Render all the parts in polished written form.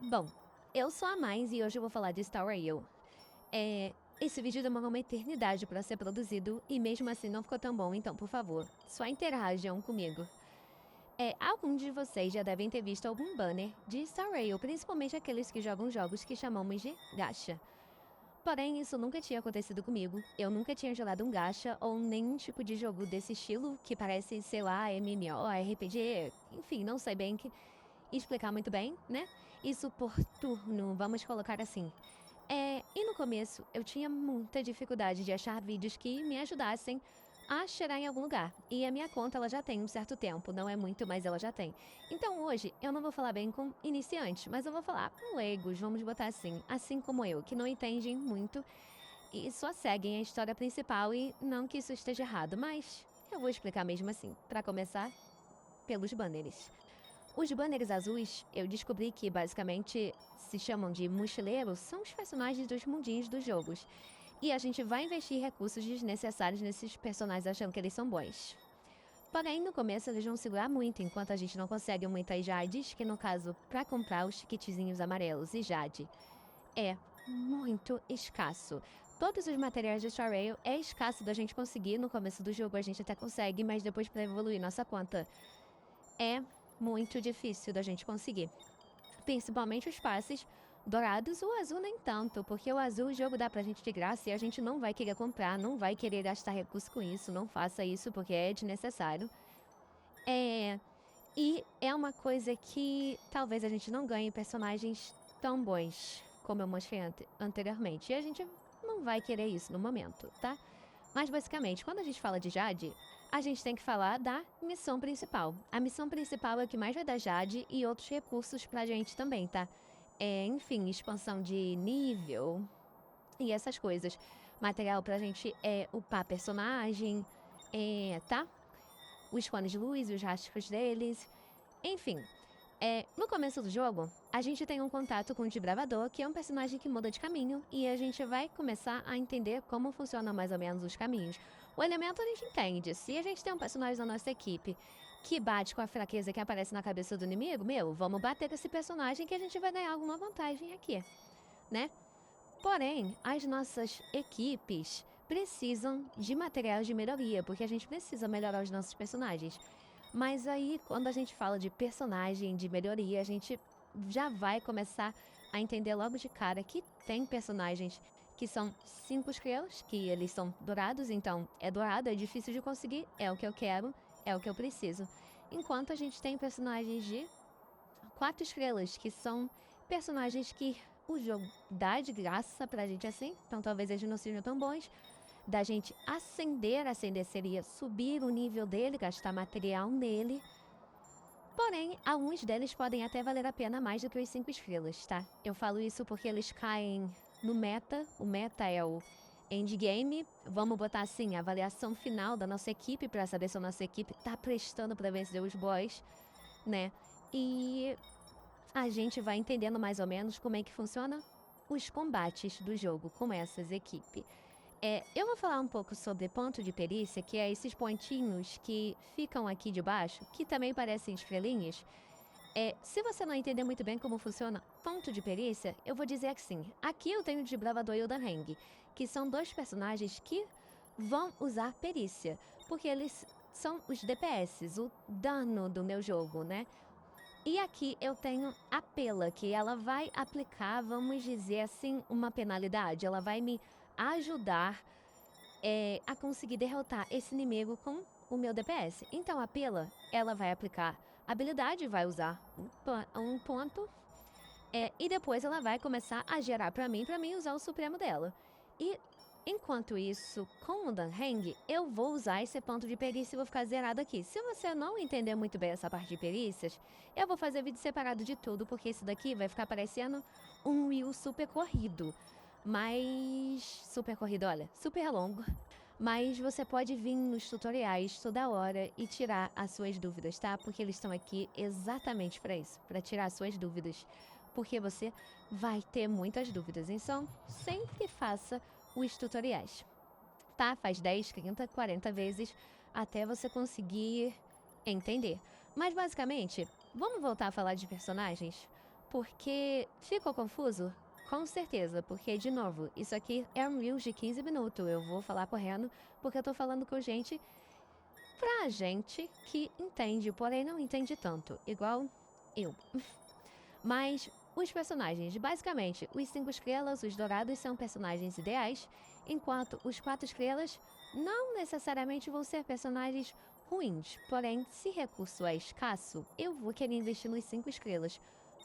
Bom, eu sou a Mais e hoje eu vou falar de Star Rail. Esse vídeo demorou uma eternidade para ser produzido e mesmo assim não ficou tão bom, então por favor, só interajam comigo. Alguns de vocês já devem ter visto algum banner de Star Rail, principalmente aqueles que jogam jogos que chamamos de gacha. Porém, isso nunca tinha acontecido comigo. Eu nunca tinha jogado um gacha ou nenhum tipo de jogo desse estilo que parece, sei lá, MMO, RPG, enfim, não sei bem explicar muito bem, né? Isso por turno, vamos colocar assim. E no começo eu tinha muita dificuldade de achar vídeos que me ajudassem a chegar em algum lugar. E a minha conta ela já tem um certo tempo, não é muito, mas ela já tem. Então hoje eu não vou falar bem com iniciantes, mas eu vou falar com leigos, vamos botar assim como eu, que não entendem muito e só seguem a história principal e não que isso esteja errado, mas eu vou explicar mesmo assim. Para começar, pelos banners. Os banners azuis, eu descobri que basicamente se chamam de mochileiros, são os personagens dos mundinhos dos jogos. E a gente vai investir recursos desnecessários nesses personagens achando que eles são bons. Porém, no começo eles vão segurar muito enquanto a gente não consegue muitas jades, que no caso, para comprar os kitzinhos amarelos e jade, é muito escasso. Todos os materiais de Star Rail é escasso da gente conseguir. No começo do jogo a gente até consegue, mas depois para evoluir nossa conta é muito difícil da gente conseguir. Principalmente os passes dourados, o azul nem tanto, porque o azul o jogo dá pra gente de graça e a gente não vai querer comprar, não vai querer gastar recurso com isso, não faça isso porque é desnecessário. E é uma coisa que talvez a gente não ganhe personagens tão bons como eu mostrei anteriormente. E a gente não vai querer isso no momento, tá? Mas basicamente, quando a gente fala de Jade, a gente tem que falar da missão principal. A missão principal é o que mais vai dar Jade e outros recursos pra gente também, tá? Enfim, expansão de nível e essas coisas. Material pra gente upar personagem, tá? Os cones de luz, os rastros deles. Enfim, no começo do jogo, a gente tem um contato com o Desbravador, que é um personagem que muda de caminho, e a gente vai começar a entender como funcionam mais ou menos os caminhos. O elemento a gente entende. Se a gente tem um personagem da nossa equipe que bate com a fraqueza que aparece na cabeça do inimigo, vamos bater com esse personagem que a gente vai ganhar alguma vantagem aqui, né? Porém, as nossas equipes precisam de materiais de melhoria, porque a gente precisa melhorar os nossos personagens. Mas aí, quando a gente fala de personagem, de melhoria, a gente já vai começar a entender logo de cara que tem personagens que são 5 estrelas, que eles são dourados, então é dourado, é difícil de conseguir, é o que eu quero, é o que eu preciso. Enquanto a gente tem personagens de 4 estrelas, que são personagens que o jogo dá de graça pra gente assim, então talvez eles não sejam tão bons. Da gente ascender seria subir o nível dele, gastar material nele. Porém, alguns deles podem até valer a pena mais do que os 5 estrelas, tá? Eu falo isso porque eles caem no meta. O meta é o endgame. Vamos botar assim, a avaliação final da nossa equipe para saber se a nossa equipe tá prestando para vencer os boss, né? E a gente vai entendendo mais ou menos como é que funciona os combates do jogo com essas equipes. Eu vou falar um pouco sobre ponto de perícia, que é esses pontinhos que ficam aqui de baixo, que também parecem estrelinhas. Se você não entender muito bem como funciona ponto de perícia, eu vou dizer que sim. Aqui eu tenho o Desbravador e o Danheng, que são dois personagens que vão usar perícia, porque eles são os DPS, o dano do meu jogo, né? E aqui eu tenho a Pela, que ela vai aplicar, vamos dizer assim, uma penalidade. Ela vai me ajudar a conseguir derrotar esse inimigo com o meu DPS. Então a Pela, ela vai aplicar habilidade, vai usar um ponto. E depois ela vai começar a gerar pra mim usar o supremo dela. E enquanto isso, com o Danheng, eu vou usar esse ponto de perícia e vou ficar zerado aqui. Se você não entender muito bem essa parte de perícias, eu vou fazer vídeo separado de tudo, porque esse daqui vai ficar parecendo um Wii super corrido. Mas... super corrido, olha, super longo. Mas você pode vir nos tutoriais toda hora e tirar as suas dúvidas, tá? Porque eles estão aqui exatamente para isso, para tirar as suas dúvidas. Porque você vai ter muitas dúvidas. Então, sempre faça os tutoriais, tá? Faz 10, 30, 40 vezes até você conseguir entender. Mas basicamente, vamos voltar a falar de personagens? Porque ficou confuso? Com certeza, porque, de novo, isso aqui é um Reels de 15 minutos. Eu vou falar correndo, porque eu tô falando com gente pra gente que entende, porém não entende tanto, igual eu. Mas os personagens, basicamente, os 5 estrelas, os dourados, são personagens ideais, enquanto os 4 estrelas não necessariamente vão ser personagens ruins. Porém, se recurso é escasso, eu vou querer investir nos 5 estrelas.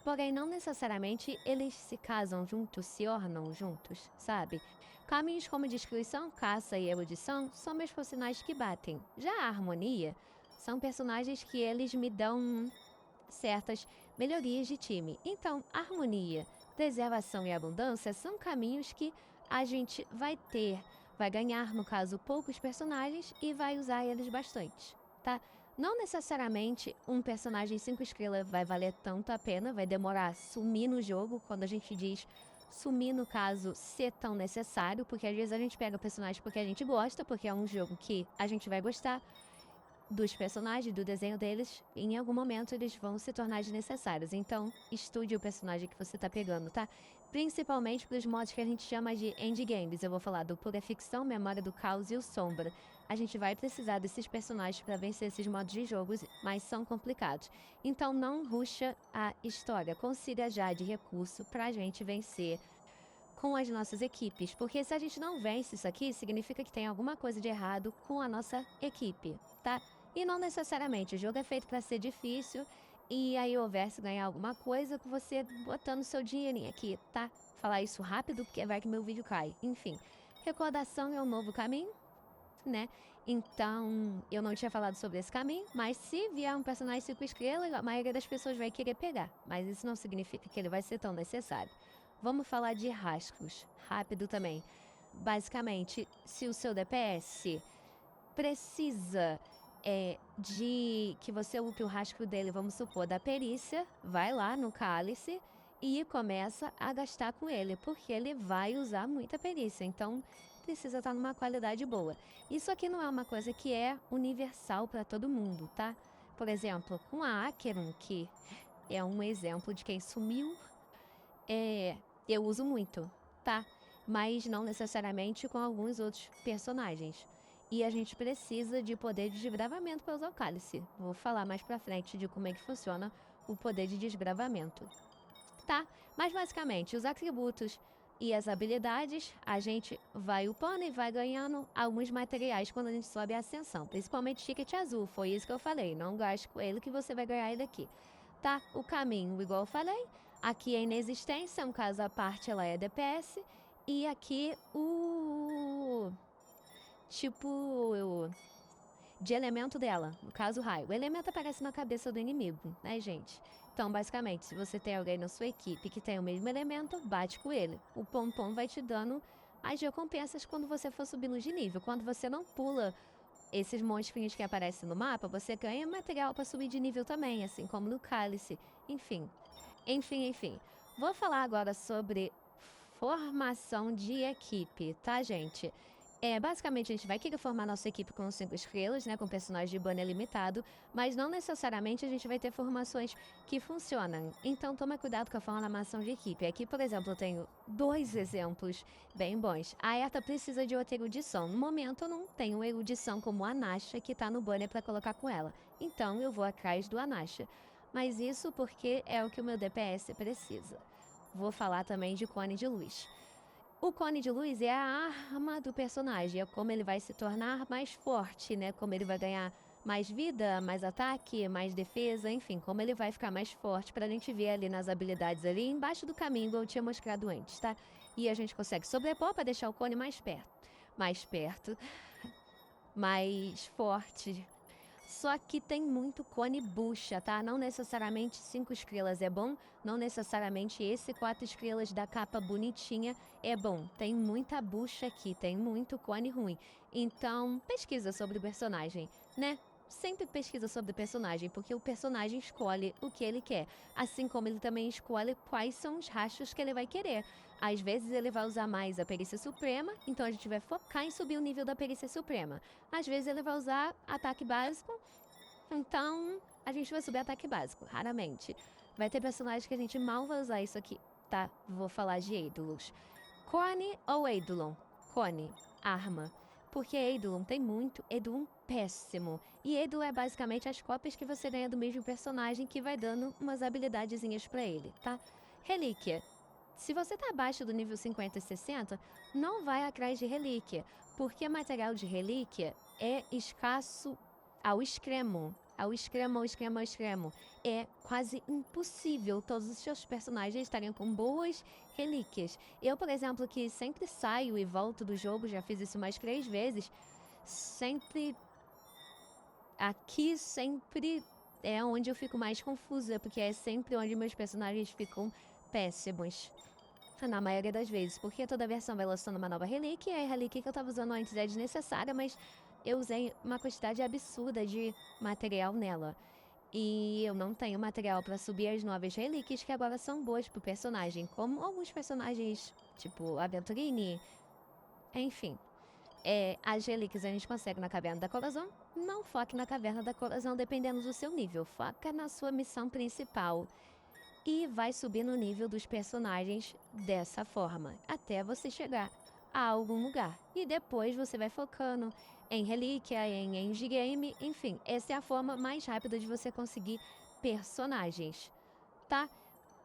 Porém, não necessariamente eles se casam juntos, se ornam juntos, sabe? Caminhos como descrição, caça e erudição são meus personagens que batem. Já a harmonia são personagens que eles me dão certas melhorias de time. Então, harmonia, preservação e abundância são caminhos que a gente vai ganhar, no caso, poucos personagens e vai usar eles bastante, tá? Não necessariamente um personagem 5 estrelas vai valer tanto a pena, vai demorar a sumir no jogo, quando a gente diz sumir, no caso, ser tão necessário, porque às vezes a gente pega o personagem porque a gente gosta, porque é um jogo que a gente vai gostar dos personagens, do desenho deles, em algum momento eles vão se tornar desnecessários. Então, estude o personagem que você tá pegando, tá? Principalmente para os modos que a gente chama de endgames. Eu vou falar do Pura Ficção, Memória do Caos e o Sombra. A gente vai precisar desses personagens para vencer esses modos de jogos, mas são complicados. Então, não ruxa a história. Consiga já de recurso pra gente vencer com as nossas equipes, porque se a gente não vence isso aqui, significa que tem alguma coisa de errado com a nossa equipe, tá? E não necessariamente, o jogo é feito para ser difícil e aí houvesse ganhar alguma coisa com você botando seu dinheirinho aqui, tá? Falar isso rápido porque vai que meu vídeo cai. Enfim, recordação é um novo caminho, né? Então, eu não tinha falado sobre esse caminho, mas se vier um personagem 5 estrelas, a maioria das pessoas vai querer pegar, mas isso não significa que ele vai ser tão necessário. Vamos falar de rastros, rápido também. Basicamente, se o seu DPS precisa de que você upe o rastro dele, vamos supor, da perícia, vai lá no cálice e começa a gastar com ele, porque ele vai usar muita perícia, então precisa estar numa qualidade boa. Isso aqui não é uma coisa que é universal para todo mundo, tá? Por exemplo, com a Acheron, que é um exemplo de quem sumiu, eu uso muito, tá? Mas não necessariamente com alguns outros personagens. E a gente precisa de poder de desbravamento para usar o cálice. Vou falar mais pra frente de como é que funciona o poder de desbravamento, tá? Mas basicamente, os atributos e as habilidades, a gente vai upando e vai ganhando alguns materiais quando a gente sobe a ascensão. Principalmente ticket azul, foi isso que eu falei. Não gaste com ele que você vai ganhar ele aqui, tá? O caminho, igual eu falei, aqui é inexistência, um caso à parte, ela é DPS. E aqui de elemento dela, no caso raio. O elemento aparece na cabeça do inimigo, né, gente? Então, basicamente, se você tem alguém na sua equipe que tem o mesmo elemento, bate com ele. O pompom vai te dando as recompensas quando você for subindo de nível. Quando você não pula esses monstrinhos que aparecem no mapa, você ganha material para subir de nível também, assim como no cálice. Enfim. Vou falar agora sobre formação de equipe, tá, gente? Basicamente, a gente vai querer formar nossa equipe com 5 estrelas, né? Com personagens de banner limitado, mas não necessariamente a gente vai ter formações que funcionam. Então, toma cuidado com a formação de equipe. Aqui, por exemplo, eu tenho 2 exemplos bem bons. A Erta precisa de outra erudição. No momento, eu não tenho erudição como a Nasha, que tá no banner para colocar com ela. Então, eu vou atrás do Anasha. Mas isso porque é o que o meu DPS precisa. Vou falar também de cone de luz. O cone de luz é a arma do personagem, é como ele vai se tornar mais forte, né? Como ele vai ganhar mais vida, mais ataque, mais defesa, enfim, como ele vai ficar mais forte pra gente ver ali nas habilidades ali embaixo do caminho, igual eu tinha mostrado antes, tá? E a gente consegue sobrepor pra deixar o cone mais perto, mais forte. Só que tem muito cone bucha, tá? Não necessariamente 5 estrelas é bom, não necessariamente esse 4 estrelas da capa bonitinha é bom. Tem muita bucha aqui, tem muito cone ruim. Então, pesquisa sobre o personagem, né? Sempre pesquisa sobre o personagem, porque o personagem escolhe o que ele quer. Assim como ele também escolhe quais são os rastros que ele vai querer. Às vezes ele vai usar mais a perícia suprema, então a gente vai focar em subir o nível da perícia suprema. Às vezes ele vai usar ataque básico, então a gente vai subir ataque básico, raramente. Vai ter personagens que a gente mal vai usar isso aqui, tá? Vou falar de Eidolons. Cone ou Eidolon? Cone, arma. Porque Eidolon tem muito, Eidolon péssimo. E Eidolon é basicamente as cópias que você ganha do mesmo personagem que vai dando umas habilidadezinhas pra ele, tá? Relíquia. Se você tá abaixo do nível 50 e 60, não vai atrás de relíquia, porque material de relíquia é escasso ao extremo. Ao extremo, ao extremo, ao extremo. É quase impossível todos os seus personagens estarem com boas relíquias. Eu, por exemplo, que sempre saio e volto do jogo, já fiz isso mais 3 vezes, sempre... Aqui sempre é onde eu fico mais confusa, porque é sempre onde meus personagens ficam péssimos. Na maioria das vezes, porque toda versão vai lançando uma nova relíquia, e a relíquia que eu tava usando antes é desnecessária, mas eu usei uma quantidade absurda de material nela. E eu não tenho material pra subir as novas relíquias que agora são boas pro personagem, como alguns personagens, tipo Aventurine, enfim. As relíquias a gente consegue na Caverna da Corozão. Não foque na Caverna da Corozão dependendo do seu nível, foca na sua missão principal. E vai subir no nível dos personagens dessa forma, até você chegar a algum lugar. E depois você vai focando em relíquia, em endgame, enfim. Essa é a forma mais rápida de você conseguir personagens, tá?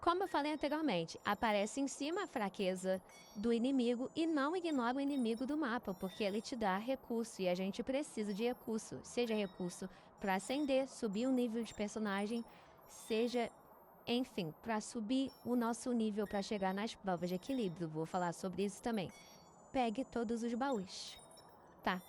Como eu falei anteriormente, aparece em cima a fraqueza do inimigo e não ignora o inimigo do mapa, porque ele te dá recurso e a gente precisa de recurso. Seja recurso para ascender, subir o nível de personagem, seja... Enfim, para subir o nosso nível para chegar nas provas de equilíbrio, vou falar sobre isso também. Pegue todos os baús, tá?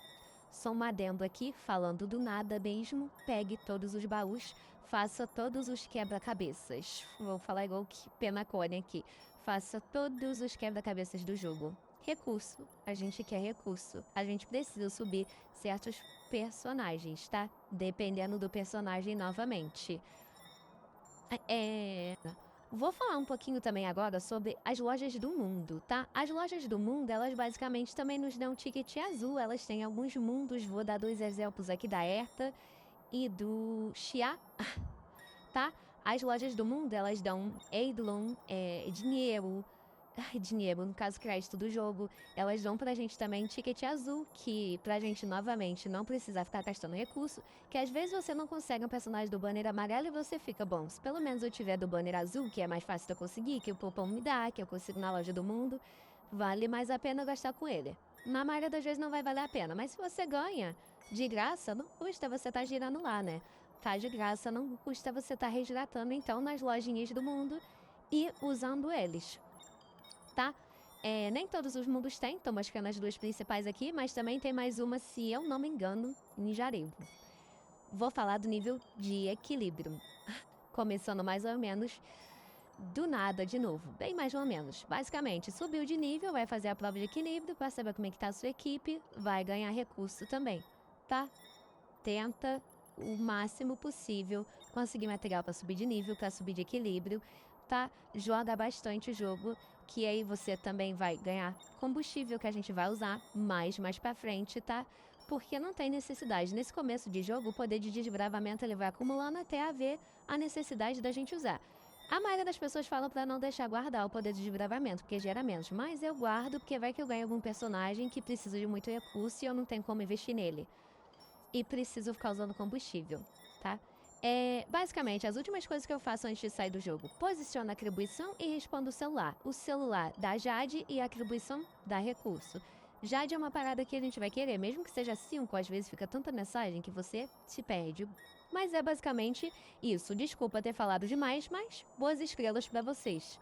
Só um adendo aqui, falando do nada mesmo. Pegue todos os baús, faça todos os quebra-cabeças. Vou falar igual que Penacone aqui. Faça todos os quebra-cabeças do jogo. Recurso, a gente quer recurso. A gente precisa subir certos personagens, tá? Dependendo do personagem novamente. Vou falar um pouquinho também agora sobre as lojas do mundo, tá? As lojas do mundo, elas basicamente também nos dão ticket azul. Elas têm alguns mundos, vou dar 2 exemplos aqui da Erta e do Xia, tá? As lojas do mundo, elas dão Eidolon, dinheiro, dinheiro, no caso crédito do jogo. Elas dão pra gente também ticket azul, que pra gente novamente não precisar ficar gastando recurso, que às vezes você não consegue um personagem do banner amarelo e você fica, bom, se pelo menos eu tiver do banner azul, que é mais fácil de eu conseguir, que o Popom me dá, que eu consigo na loja do mundo, vale mais a pena gastar com ele. Na maioria das vezes não vai valer a pena, mas se você ganha de graça, não custa você tá girando lá, né? Tá de graça, não custa você tá resgatando então nas lojinhas do mundo e usando eles, tá? Nem todos os mundos têm, tô mostrando as 2 principais aqui, mas também tem mais uma, se eu não me engano, em Jarebo. Vou falar do nível de equilíbrio, começando mais ou menos do nada de novo, bem mais ou menos. Basicamente, subiu de nível, vai fazer a prova de equilíbrio para saber como é que tá a sua equipe, vai ganhar recurso também, tá? Tenta o máximo possível conseguir material para subir de nível, para subir de equilíbrio, tá? Joga bastante o jogo, que aí você também vai ganhar combustível que a gente vai usar mais pra frente, tá? Porque não tem necessidade. Nesse começo de jogo, o poder de desbravamento ele vai acumulando até haver a necessidade da gente usar. A maioria das pessoas falam pra não deixar guardar o poder de desbravamento, porque gera menos. Mas eu guardo porque vai que eu ganho algum personagem que precisa de muito recurso e eu não tenho como investir nele. E preciso ficar usando combustível, tá? Basicamente, as últimas coisas que eu faço antes de sair do jogo. Posiciono a atribuição e respondo o celular. O celular dá Jade e a atribuição dá recurso. Jade é uma parada que a gente vai querer, mesmo que seja 5, às vezes fica tanta mensagem que você se perde. Mas é basicamente isso. Desculpa ter falado demais, mas boas estrelas pra vocês.